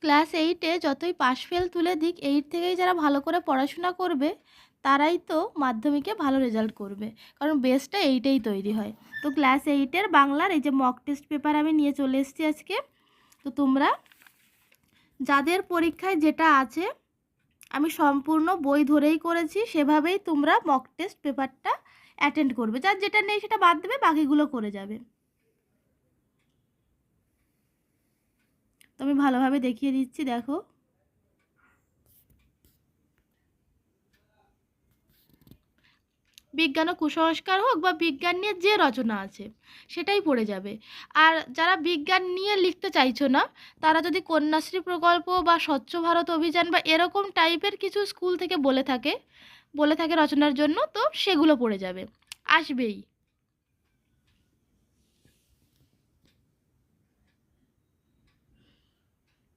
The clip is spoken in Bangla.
ক্লাস 8-এ যতই পাস ফেল তুলে দিক, 8 থেকেই যারা ভালো করে পড়াশোনা করবে তারাই তো মাধ্যমিকে ভালো রেজাল্ট করবে, কারণ বেসটা 8-এই তৈরি হয়। তো ক্লাস 8-এর বাংলার এই যে মক টেস্ট পেপার আমি নিয়ে চলে এসেছি আজকে। তো তোমরা যাদের পরীক্ষায় যেটা আছে, আমি সম্পূর্ণ বই ধরেই করেছি, সেভাবেই তোমরা মক টেস্ট পেপারটা অ্যাটেন্ড করবে। যার যেটা নেই সেটা বাদ দেবে, বাকিগুলো করে যাবে। তো আমি ভালোভাবে দেখিয়ে দিচ্ছি, দেখো। বিজ্ঞান ও কুসংস্কার হোক বা বিজ্ঞান নিয়ে যে রচনা আছে সেটাই পড়ে যাবে। আর যারা বিজ্ঞান নিয়ে লিখতে চাইছো না, তারা যদি কন্যাশ্রী প্রকল্প বা স্বচ্ছ ভারত অভিযান বা এরকম টাইপের কিছু স্কুল থেকে বলে থাকে রচনার জন্য, তো সেগুলো পড়ে যাবে, আসবেই।